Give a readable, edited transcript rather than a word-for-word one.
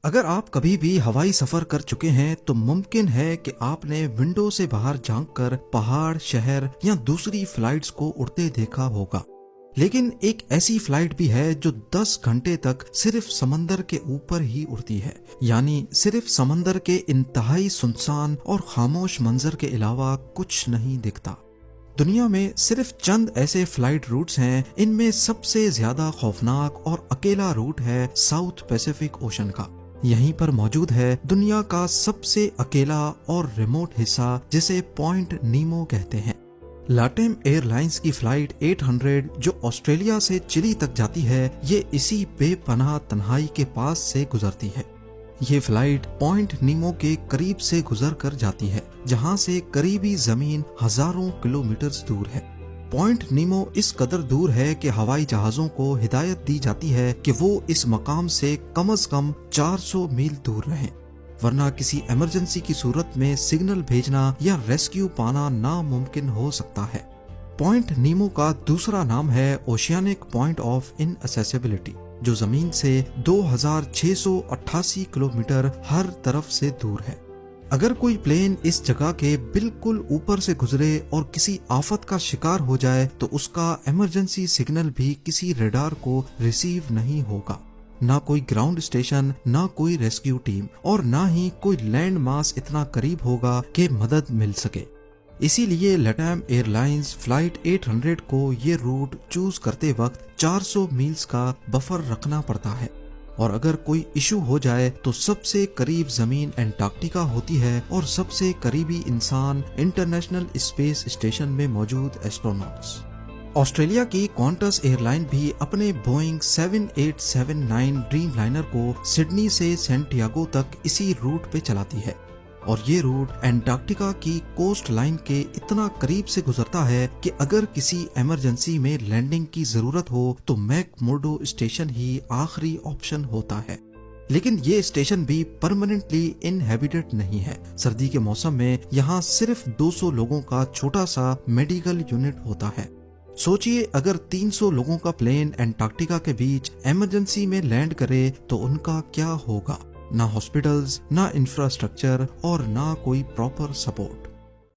اگر آپ کبھی بھی ہوائی سفر کر چکے ہیں تو ممکن ہے کہ آپ نے ونڈو سے باہر جھانک کر پہاڑ، شہر یا دوسری فلائٹس کو اڑتے دیکھا ہوگا، لیکن ایک ایسی فلائٹ بھی ہے جو 10 گھنٹے تک صرف سمندر کے اوپر ہی اڑتی ہے، یعنی صرف سمندر کے انتہائی سنسان اور خاموش منظر کے علاوہ کچھ نہیں دکھتا۔ دنیا میں صرف چند ایسے فلائٹ روٹس ہیں، ان میں سب سے زیادہ خوفناک اور اکیلا روٹ ہے ساؤتھ پیسیفک اوشن کا۔ یہیں پر موجود ہے دنیا کا سب سے اکیلا اور ریموٹ حصہ جسے پوائنٹ نیمو کہتے ہیں۔ لاٹیم ایئر لائنز کی فلائٹ 800 جو آسٹریلیا سے چلی تک جاتی ہے، یہ اسی بے پناہ تنہائی کے پاس سے گزرتی ہے۔ یہ فلائٹ پوائنٹ نیمو کے قریب سے گزر کر جاتی ہے، جہاں سے قریبی زمین ہزاروں کلومیٹرز دور ہے۔ پوائنٹ نیمو اس قدر دور ہے کہ ہوائی جہازوں کو ہدایت دی جاتی ہے کہ وہ اس مقام سے کم از کم 400 میل دور رہیں، ورنہ کسی ایمرجنسی کی صورت میں سگنل بھیجنا یا ریسکیو پانا ناممکن ہو سکتا ہے۔ پوائنٹ نیمو کا دوسرا نام ہے اوشینک پوائنٹ آف ان اسیسیبلٹی، جو زمین سے 2688 کلومیٹر ہر طرف سے دور ہے۔ اگر کوئی پلین اس جگہ کے بالکل اوپر سے گزرے اور کسی آفت کا شکار ہو جائے تو اس کا ایمرجنسی سگنل بھی کسی ریڈار کو ریسیو نہیں ہوگا۔ نہ کوئی گراؤنڈ اسٹیشن، نہ کوئی ریسکیو ٹیم، اور نہ ہی کوئی لینڈ ماس اتنا قریب ہوگا کہ مدد مل سکے۔ اسی لیے لٹام ایئر لائنز فلائٹ 800 کو یہ روٹ چوز کرتے وقت 400 میلز کا بفر رکھنا پڑتا ہے، اور اگر کوئی ایشو ہو جائے تو سب سے قریب زمین انٹارکٹیکا ہوتی ہے اور سب سے قریبی انسان انٹرنیشنل اسپیس اسٹیشن میں موجود ایسٹروناٹس۔ آسٹریلیا کی کوانٹس ایئر لائن بھی اپنے بوئنگ 7879 ڈریم لائنر کو سڈنی سے سینٹیاگو تک اسی روٹ پہ چلاتی ہے، اور یہ روٹ انٹارکٹیکا کی کوسٹ لائن کے اتنا قریب سے گزرتا ہے کہ اگر کسی ایمرجنسی میں لینڈنگ کی ضرورت ہو تو میک مرڈو اسٹیشن ہی آخری آپشن ہوتا ہے۔ لیکن یہ اسٹیشن بھی پرماننٹلی انہیبیٹڈ نہیں ہے۔ سردی کے موسم میں یہاں صرف 200 لوگوں کا چھوٹا سا میڈیکل یونٹ ہوتا ہے۔ سوچئے اگر 300 لوگوں کا پلین انٹارکٹیکا کے بیچ ایمرجنسی میں لینڈ کرے تو ان کا کیا ہوگا؟ نہ ہاسپٹلز، نہ انفراسٹرکچر، اور نہ کوئی پراپر سپورٹ۔